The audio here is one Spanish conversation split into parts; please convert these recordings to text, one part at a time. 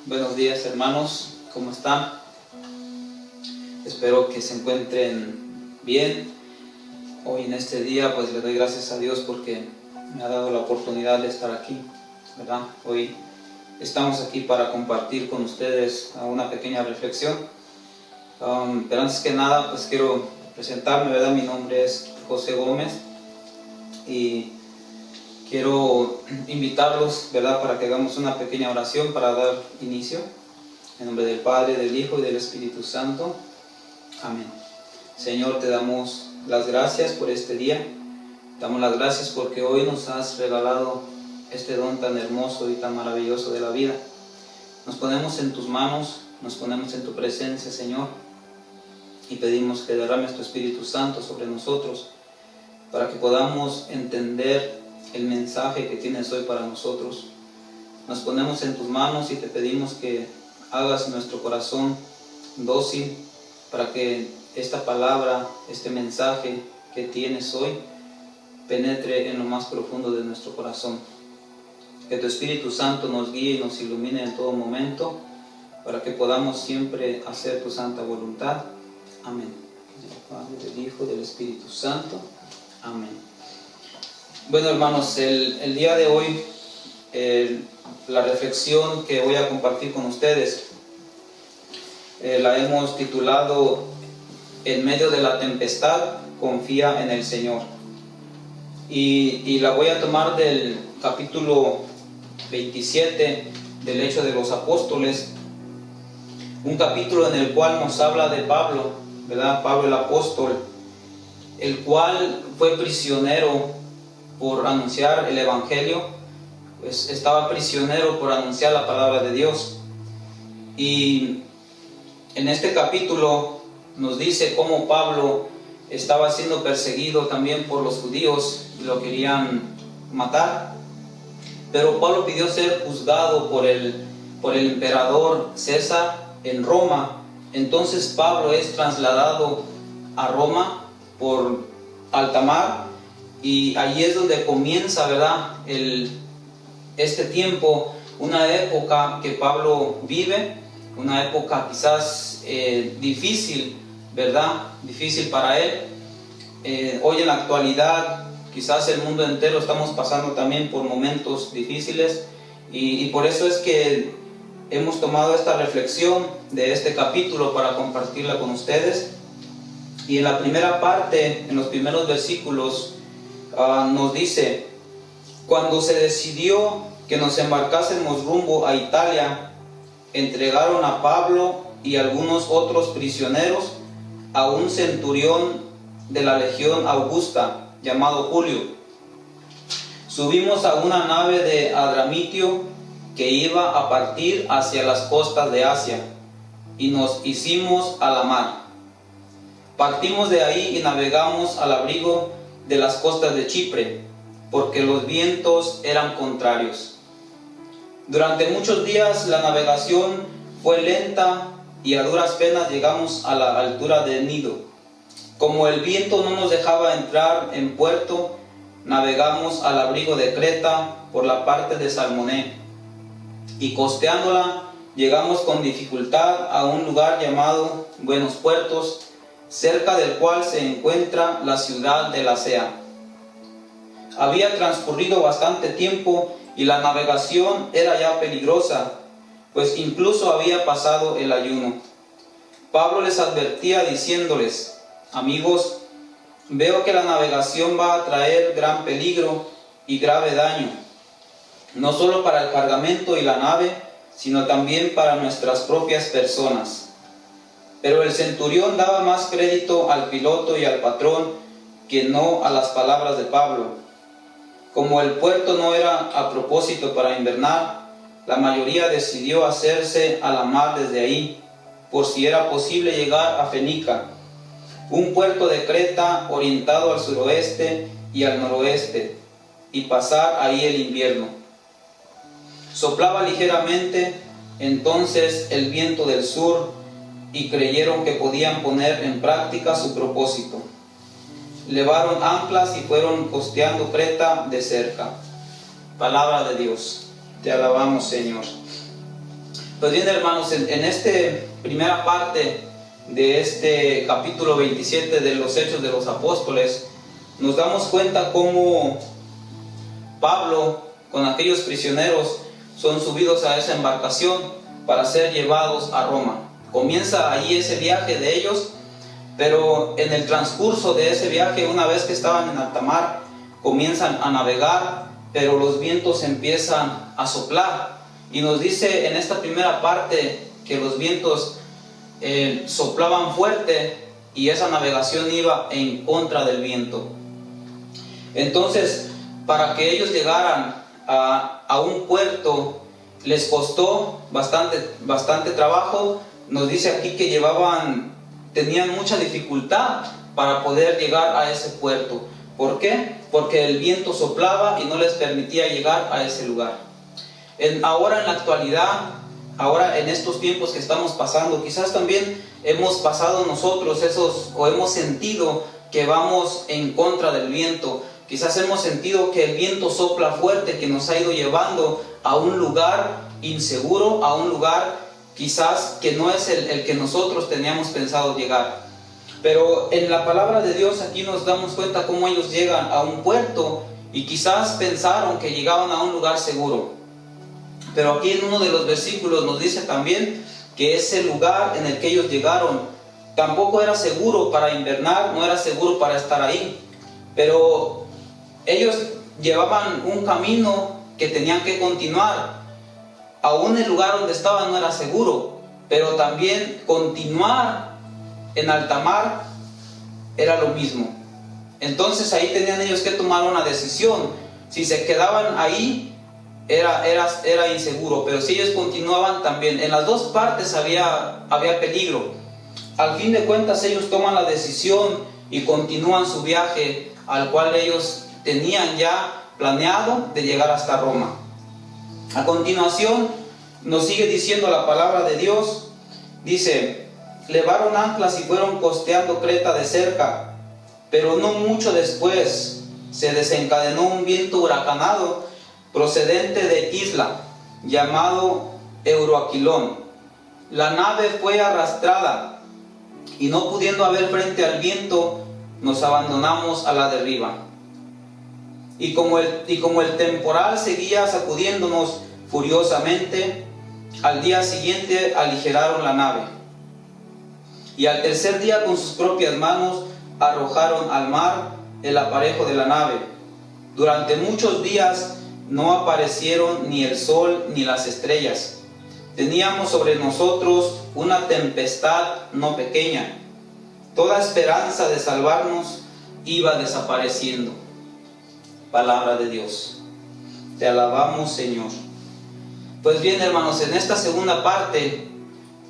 Buenos días, hermanos, ¿cómo están? Espero que se encuentren bien. Hoy en este día pues le doy gracias a Dios porque me ha dado la oportunidad de estar aquí, ¿verdad? Hoy estamos aquí para compartir con ustedes una pequeña reflexión. Pero antes que nada pues quiero presentarme, ¿verdad? Mi nombre es José Gómez y quiero invitarlos, ¿verdad?, para que hagamos una pequeña oración para dar inicio. En nombre del Padre, del Hijo y del Espíritu Santo. Amén. Señor, te damos las gracias por este día. Te damos las gracias porque hoy nos has regalado este don tan hermoso y tan maravilloso de la vida. Nos ponemos en tus manos, nos ponemos en tu presencia, Señor, y pedimos que derrames tu Espíritu Santo sobre nosotros para que podamos entender el mensaje que tienes hoy para nosotros. Nos ponemos en tus manos y te pedimos que hagas nuestro corazón dócil para que esta palabra, este mensaje que tienes hoy, penetre en lo más profundo de nuestro corazón. Que tu Espíritu Santo nos guíe y nos ilumine en todo momento para que podamos siempre hacer tu santa voluntad. Amén. Del Padre, del Hijo y del Espíritu Santo. Amén. Bueno, hermanos, el día de hoy la reflexión que voy a compartir con ustedes la hemos titulado En medio de la tempestad, confía en el Señor. Y la voy a tomar del capítulo 27 del Hecho de los Apóstoles, un capítulo en el cual nos habla de Pablo, ¿verdad? Pablo el apóstol, el cual fue prisionero por anunciar el Evangelio, pues estaba prisionero por anunciar la palabra de Dios. Y en este capítulo nos dice cómo Pablo estaba siendo perseguido también por los judíos y lo querían matar. Pero Pablo pidió ser juzgado por el emperador César en Roma. Entonces Pablo es trasladado a Roma por alta mar. Y allí es donde comienza, ¿verdad?, este tiempo, una época que Pablo vive, una época quizás difícil, ¿verdad?, difícil para él. Hoy en la actualidad, quizás el mundo entero estamos pasando también por momentos difíciles y por eso es que hemos tomado esta reflexión de este capítulo para compartirla con ustedes. Y en la primera parte, en los primeros versículos, nos dice: cuando se decidió que nos embarcásemos rumbo a Italia, entregaron a Pablo y algunos otros prisioneros a un centurión de la legión Augusta llamado Julio. Subimos a una nave de Adramitio que iba a partir hacia las costas de Asia y nos hicimos a la mar. Partimos de ahí y navegamos al abrigo de las costas de Chipre, porque los vientos eran contrarios. Durante muchos días la navegación fue lenta y a duras penas llegamos a la altura de Gnido. Como el viento no nos dejaba entrar en puerto, navegamos al abrigo de Creta por la parte de Salmoné, y costeándola llegamos con dificultad a un lugar llamado Buenos Puertos, cerca del cual se encuentra la ciudad de Lasea. Había transcurrido bastante tiempo y la navegación era ya peligrosa, pues incluso había pasado el ayuno. Pablo les advertía diciéndoles: amigos, veo que la navegación va a traer gran peligro y grave daño, no solo para el cargamento y la nave, sino también para nuestras propias personas. Pero el centurión daba más crédito al piloto y al patrón que no a las palabras de Pablo. Como el puerto no era a propósito para invernar, la mayoría decidió hacerse a la mar desde ahí, por si era posible llegar a Fenica, un puerto de Creta orientado al suroeste y al noroeste, y pasar ahí el invierno. Soplaba ligeramente entonces el viento del sur, y creyeron que podían poner en práctica su propósito. Levaron anclas y fueron costeando Creta de cerca. Palabra de Dios. Te alabamos, Señor. Pues bien, hermanos, en esta primera parte de este capítulo 27 de los Hechos de los Apóstoles, nos damos cuenta cómo Pablo con aquellos prisioneros son subidos a esa embarcación para ser llevados a Roma. Comienza ahí ese viaje de ellos, pero en el transcurso de ese viaje, una vez que estaban en alta mar, comienzan a navegar, pero los vientos empiezan a soplar. Y nos dice en esta primera parte que los vientos soplaban fuerte y esa navegación iba en contra del viento. Entonces, para que ellos llegaran a un puerto, les costó bastante trabajo. Nos dice aquí que tenían mucha dificultad para poder llegar a ese puerto. ¿Por qué? Porque el viento soplaba y no les permitía llegar a ese lugar. Ahora en la actualidad, ahora en estos tiempos que estamos pasando, quizás también hemos pasado nosotros o hemos sentido que vamos en contra del viento. Quizás hemos sentido que el viento sopla fuerte, que nos ha ido llevando a un lugar inseguro, a un lugar quizás que no es el que nosotros teníamos pensado llegar. Pero en la palabra de Dios aquí nos damos cuenta cómo ellos llegan a un puerto y quizás pensaron que llegaban a un lugar seguro. Pero aquí en uno de los versículos nos dice también que ese lugar en el que ellos llegaron tampoco era seguro para invernar, no era seguro para estar ahí. Pero ellos llevaban un camino que tenían que continuar. Aún el lugar donde estaban no era seguro, pero también continuar en alta mar era lo mismo. Entonces ahí tenían ellos que tomar una decisión. Si se quedaban ahí, era inseguro, pero si ellos continuaban también, en las dos partes había peligro. Al fin de cuentas ellos toman la decisión y continúan su viaje, al cual ellos tenían ya planeado de llegar hasta Roma. A continuación nos sigue diciendo la palabra de Dios. Dice: levaron anclas y fueron costeando Creta de cerca, pero no mucho después se desencadenó un viento huracanado procedente de Isla, llamado Euroaquilón. La nave fue arrastrada y no pudiendo haber frente al viento, nos abandonamos a la deriva. Y como el temporal seguía sacudiéndonos furiosamente, al día siguiente aligeraron la nave. Y al tercer día con sus propias manos arrojaron al mar el aparejo de la nave. Durante muchos días no aparecieron ni el sol ni las estrellas. Teníamos sobre nosotros una tempestad no pequeña. Toda esperanza de salvarnos iba desapareciendo. Palabra de Dios. Te alabamos, Señor. Pues bien, hermanos, en esta segunda parte,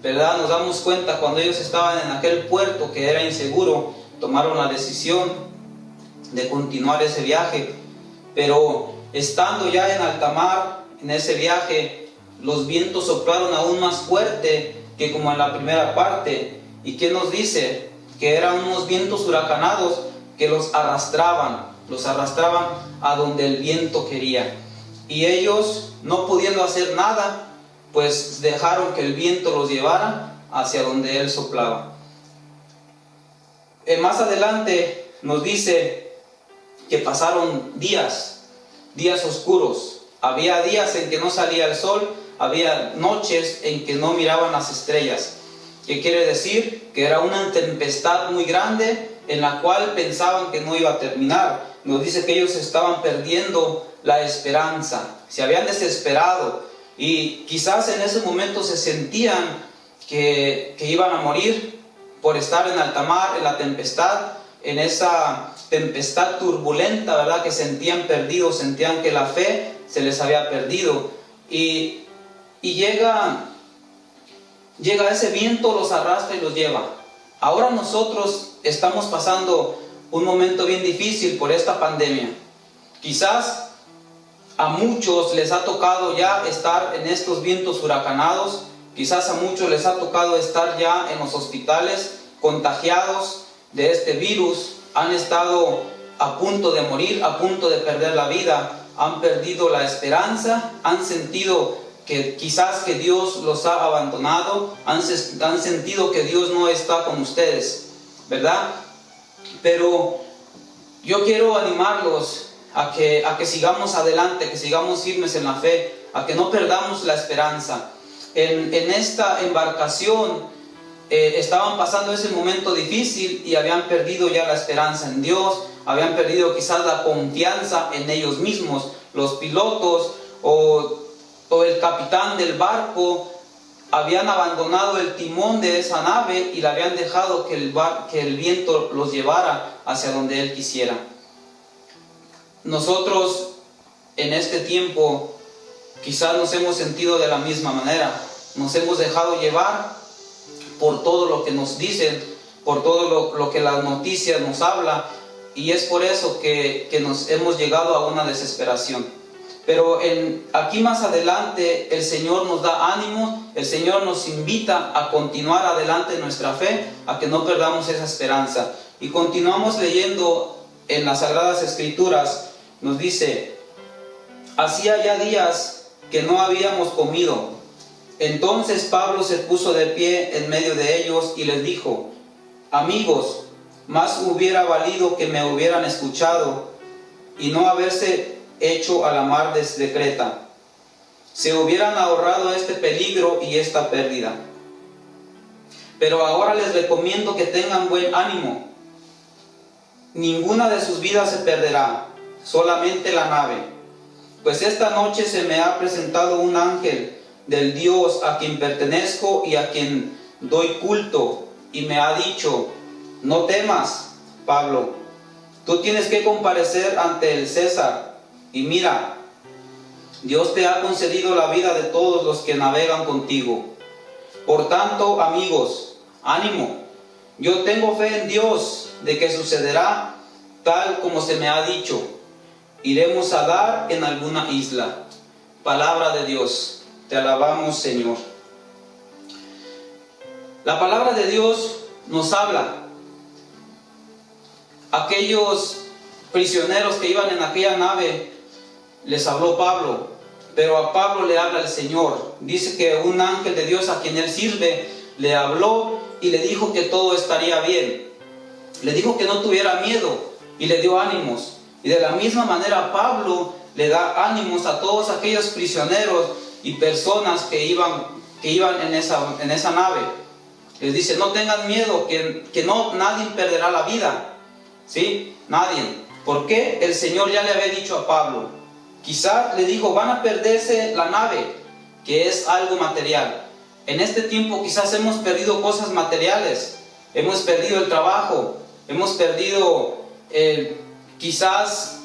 ¿verdad?, nos damos cuenta cuando ellos estaban en aquel puerto que era inseguro, tomaron la decisión de continuar ese viaje. Pero estando ya en alta mar, en ese viaje, los vientos soplaron aún más fuerte que como en la primera parte. ¿Y qué nos dice? Que eran unos vientos huracanados que los arrastraban a donde el viento quería. Y ellos, no pudiendo hacer nada, pues dejaron que el viento los llevara hacia donde él soplaba. Más adelante nos dice que pasaron días oscuros. Había días en que no salía el sol, había noches en que no miraban las estrellas. ¿Qué quiere decir? Que era una tempestad muy grande en la cual pensaban que no iba a terminar. Nos dice que ellos estaban perdiendo la esperanza, se habían desesperado y quizás en ese momento se sentían que iban a morir por estar en alta mar, en la tempestad, en esa tempestad turbulenta, ¿verdad?, que sentían perdidos, sentían que la fe se les había perdido. Y llega ese viento, los arrastra y los lleva. Ahora nosotros estamos pasando un momento bien difícil por esta pandemia. Quizás a muchos les ha tocado ya estar en estos vientos huracanados. Quizás a muchos les ha tocado estar ya en los hospitales contagiados de este virus. Han estado a punto de morir, a punto de perder la vida. Han perdido la esperanza, han sentido que quizás que Dios los ha abandonado, han sentido que Dios no está con ustedes, ¿verdad? Pero yo quiero animarlos a que sigamos adelante, que sigamos firmes en la fe, a que no perdamos la esperanza. En esta embarcación estaban pasando ese momento difícil y habían perdido ya la esperanza en Dios, habían perdido quizás la confianza en ellos mismos. Los pilotos o el capitán del barco habían abandonado el timón de esa nave y le habían dejado que el viento los llevara hacia donde él quisiera. Nosotros en este tiempo quizás nos hemos sentido de la misma manera. Nos hemos dejado llevar por todo lo que nos dicen, por todo lo que las noticias nos habla, y es por eso que nos hemos llegado a una desesperación. Pero aquí más adelante el Señor nos da ánimo, el Señor nos invita a continuar adelante en nuestra fe, a que no perdamos esa esperanza. Y continuamos leyendo en las Sagradas Escrituras, nos dice: hacía ya días que no habíamos comido. Entonces Pablo se puso de pie en medio de ellos y les dijo: amigos, más hubiera valido que me hubieran escuchado y no haberse hecho a la mar desde Creta. Se hubieran ahorrado este peligro y esta pérdida. Pero ahora les recomiendo que tengan buen ánimo. Ninguna de sus vidas se perderá, solamente la nave. Pues esta noche se me ha presentado un ángel del Dios a quien pertenezco y a quien doy culto, y me ha dicho: no temas, Pablo, tú tienes que comparecer ante el César, y mira, Dios te ha concedido la vida de todos los que navegan contigo. Por tanto, amigos, ánimo, yo tengo fe en Dios de que sucederá tal como se me ha dicho. Iremos a dar en alguna isla. Palabra de Dios. Te alabamos, Señor. La palabra de Dios nos habla. Aquellos prisioneros que iban en aquella nave, les habló Pablo, pero a Pablo le habla el Señor. Dice que un ángel de Dios a quien él sirve le habló y le dijo que todo estaría bien. Le dijo que no tuviera miedo y le dio ánimos. Y de la misma manera Pablo le da ánimos a todos aquellos prisioneros y personas que iban en esa nave. Les dice: no tengan miedo, que nadie perderá la vida. ¿Sí? Nadie. ¿Por qué? El Señor ya le había dicho a Pablo. Quizás le dijo: van a perderse la nave, que es algo material. En este tiempo quizás hemos perdido cosas materiales. Hemos perdido el trabajo. Hemos perdido quizás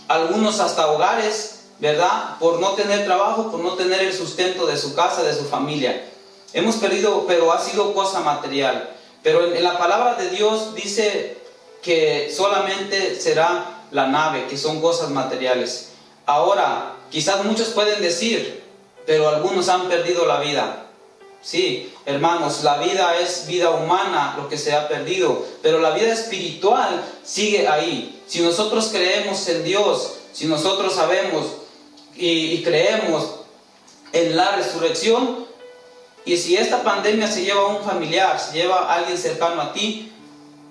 algunos hasta hogares, ¿verdad? Por no tener trabajo, por no tener el sustento de su casa, de su familia. Hemos perdido, pero ha sido cosa material. Pero en la palabra de Dios dice que solamente será la nave, que son cosas materiales. Ahora, quizás muchos pueden decir: pero algunos han perdido la vida. Sí, hermanos, la vida es vida humana lo que se ha perdido, pero la vida espiritual sigue ahí. Si nosotros creemos en Dios, si nosotros sabemos y creemos en la resurrección, y si esta pandemia se lleva a un familiar, se lleva a alguien cercano a ti,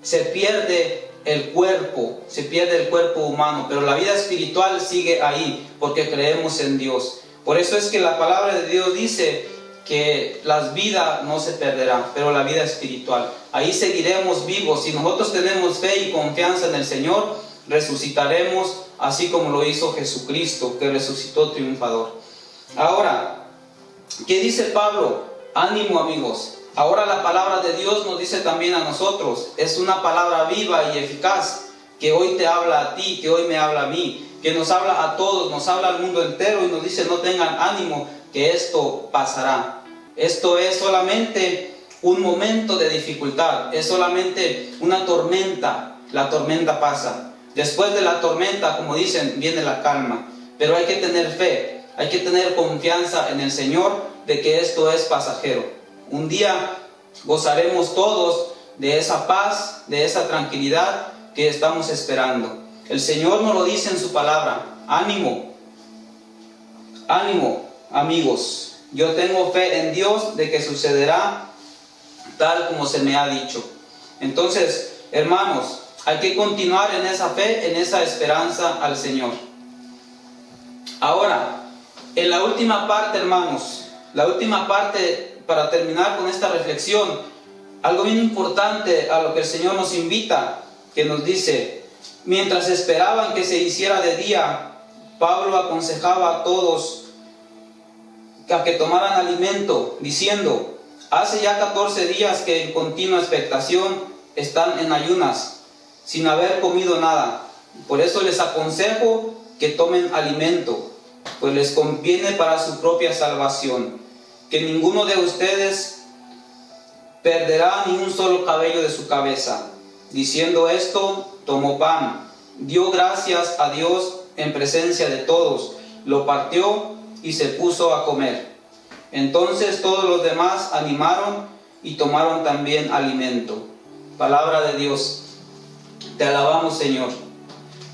se pierde el cuerpo humano, pero la vida espiritual sigue ahí, porque creemos en Dios. Por eso es que la palabra de Dios dice que las vidas no se perderán, pero la vida espiritual, ahí seguiremos vivos. Si nosotros tenemos fe y confianza en el Señor, resucitaremos así como lo hizo Jesucristo, que resucitó triunfador. Ahora, ¿qué dice Pablo? Ánimo, amigos. Ahora la palabra de Dios nos dice también a nosotros. Es una palabra viva y eficaz, que hoy te habla a ti, que hoy me habla a mí, que nos habla a todos, nos habla al mundo entero y nos dice: no tengan ánimo, que esto pasará. Esto es solamente un momento de dificultad, es solamente una tormenta. La tormenta pasa. Después de la tormenta, como dicen, viene la calma. Pero hay que tener fe, hay que tener confianza en el Señor de que esto es pasajero. Un día gozaremos todos de esa paz, de esa tranquilidad que estamos esperando. El Señor nos lo dice en su palabra: ánimo, ánimo, amigos. Yo tengo fe en Dios de que sucederá tal como se me ha dicho. Entonces, hermanos, hay que continuar en esa fe, en esa esperanza al Señor. Ahora, en la última parte, hermanos, la última parte para terminar con esta reflexión, algo bien importante a lo que el Señor nos invita, que nos dice: mientras esperaban que se hiciera de día, Pablo aconsejaba a todos a que tomaran alimento, diciendo: hace ya 14 días que en continua expectación están en ayunas, sin haber comido nada. Por eso les aconsejo que tomen alimento, pues les conviene para su propia salvación. Que ninguno de ustedes perderá ni un solo cabello de su cabeza. Diciendo esto, tomó pan, dio gracias a Dios en presencia de todos, lo partió y se puso a comer. Entonces todos los demás animaron y tomaron también alimento. Palabra de Dios. Te alabamos, Señor.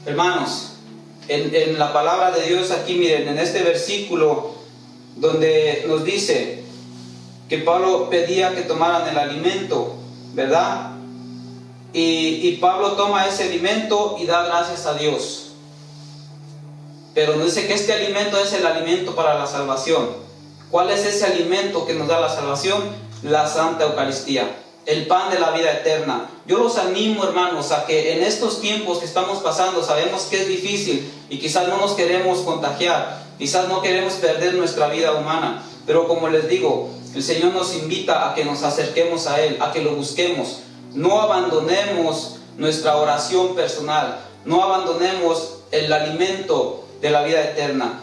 Hermanos, en la palabra de Dios aquí, miren, en este versículo donde nos dice que Pablo pedía que tomaran el alimento, ¿verdad? Y Pablo toma ese alimento y da gracias a Dios. Pero nos dice que este alimento es el alimento para la salvación. ¿Cuál es ese alimento que nos da la salvación? La Santa Eucaristía, el pan de la vida eterna. Yo los animo, hermanos, a que en estos tiempos que estamos pasando, sabemos que es difícil y quizás no nos queremos contagiar, quizás no queremos perder nuestra vida humana, pero como les digo, el Señor nos invita a que nos acerquemos a Él, a que lo busquemos. No abandonemos nuestra oración personal, no abandonemos el alimento de la vida eterna.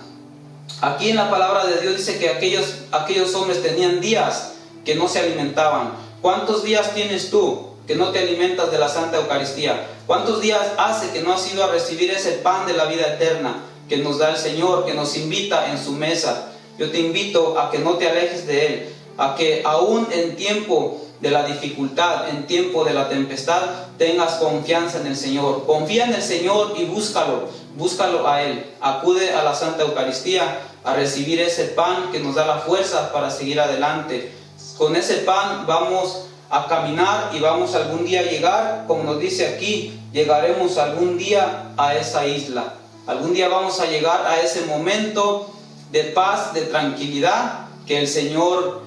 Aquí en la palabra de Dios dice que aquellos hombres tenían días que no se alimentaban. ¿Cuántos días tienes tú que no te alimentas de la Santa Eucaristía? ¿Cuántos días hace que no has ido a recibir ese pan de la vida eterna que nos da el Señor, que nos invita en su mesa? Yo te invito a que no te alejes de Él, a que aún en tiempo de la dificultad, en tiempo de la tempestad, tengas confianza en el Señor. Confía en el Señor y búscalo a Él. Acude a la Santa Eucaristía a recibir ese pan que nos da la fuerza para seguir adelante. Con ese pan vamos a caminar y vamos algún día a llegar, como nos dice aquí, llegaremos algún día a esa isla. Algún día vamos a llegar a ese momento de paz, de tranquilidad, que el Señor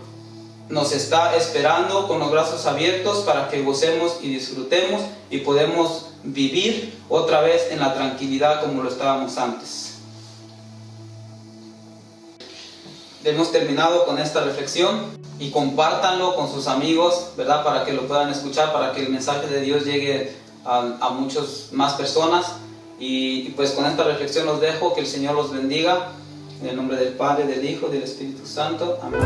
nos está esperando con los brazos abiertos para que gocemos y disfrutemos y podemos vivir otra vez en la tranquilidad como lo estábamos antes. Hemos terminado con esta reflexión y compártanlo con sus amigos, ¿verdad? Para que lo puedan escuchar, para que el mensaje de Dios llegue a muchas más personas. Y pues con esta reflexión los dejo, que el Señor los bendiga. En el nombre del Padre, del Hijo y del Espíritu Santo. Amén.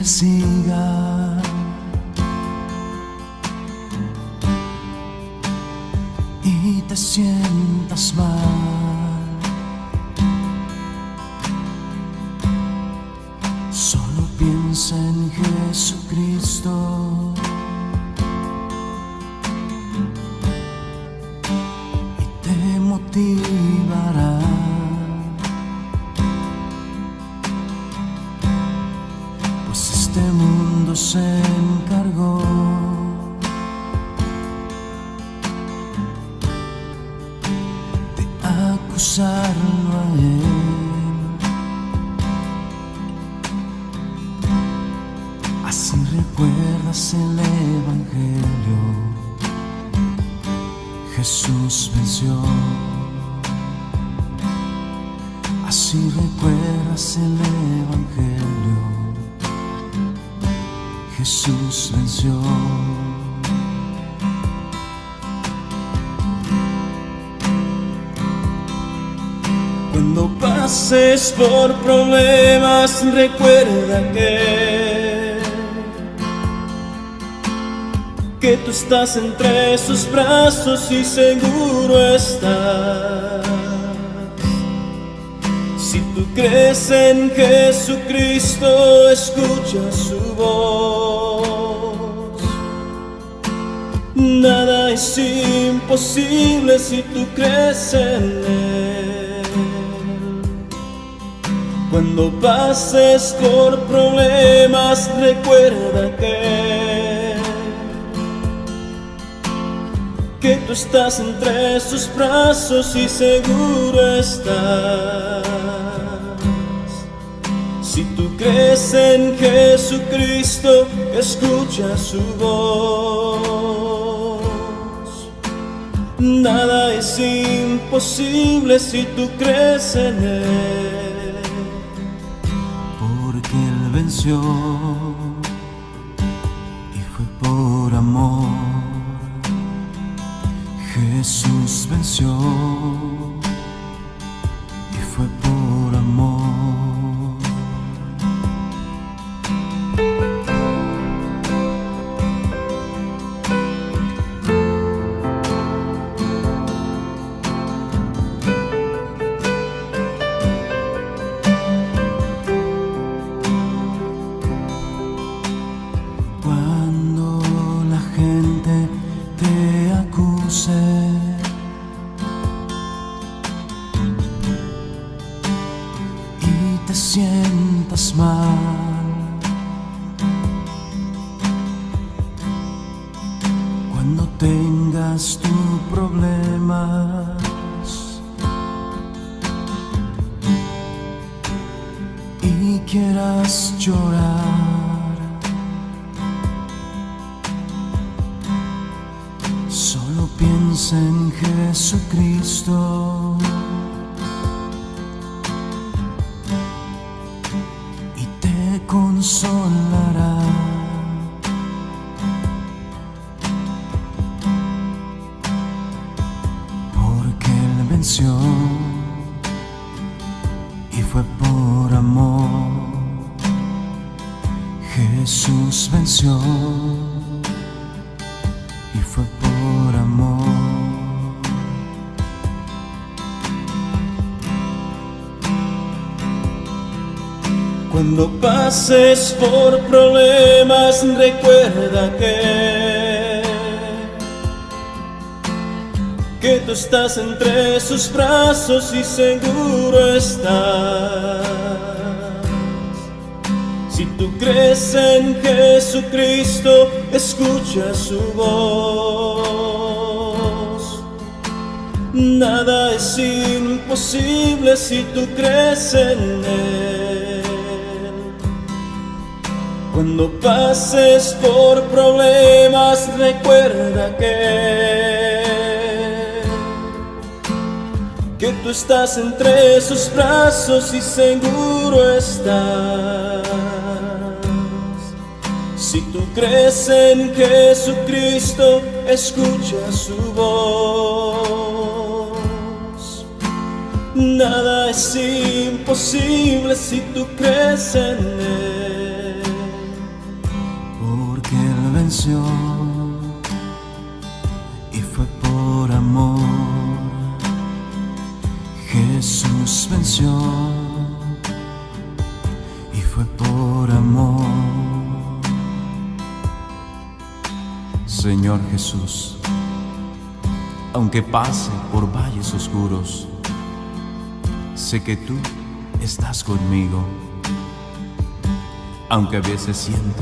persiga y te sientas mal, solo piensa en Jesucristo y te motivará. Este mundo se encargó de acusarlo a él. Así recuerdas el Evangelio. Jesús venció. Así recuerdas el Evangelio. Jesús venció. Cuando pases por problemas, recuerda que tú estás entre sus brazos y seguro estás. Si tú crees en Jesucristo, escucha su voz. Nada es imposible si tú crees en Él. Cuando pases por problemas, recuerda que tú estás entre sus brazos y seguro estás. Si tú crees en Jesucristo, escucha su voz. Nada es imposible si tú crees en Él. Porque Él venció y fue por amor. Jesús venció y fue por amor. Cuando la gente te acuse y te sientas mal, cuando tengas tus problemas y quieras llorar, solo piensa en Jesucristo y te consolará. Porque Él venció y fue por amor. Jesús venció y fue por amor. Cuando pases por problemas, recuerda que tú estás entre sus brazos y seguro estás. Si tú crees en Jesucristo, escucha su voz. Nada es imposible si tú crees en Él. Cuando pases por problemas, recuerda que tú estás entre sus brazos y seguro estás. Si tú crees en Jesucristo, escucha su voz. Nada es imposible si tú crees en Él. Porque Él venció y fue por amor. Jesús venció y fue por amor. Señor Jesús, aunque pase por valles oscuros, sé que tú estás conmigo. Aunque a veces siento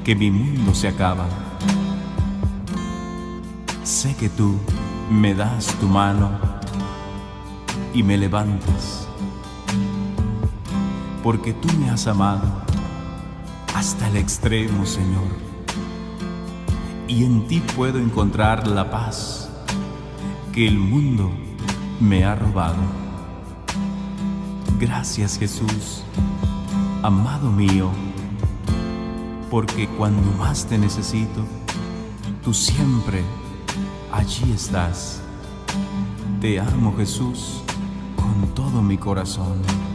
que mi mundo se acaba, sé que tú me das tu mano y me levantas, porque tú me has amado hasta el extremo, Señor. Y en ti puedo encontrar la paz que el mundo me ha robado. Gracias, Jesús, amado mío, porque cuando más te necesito, tú siempre allí estás. Te amo, Jesús, con todo mi corazón.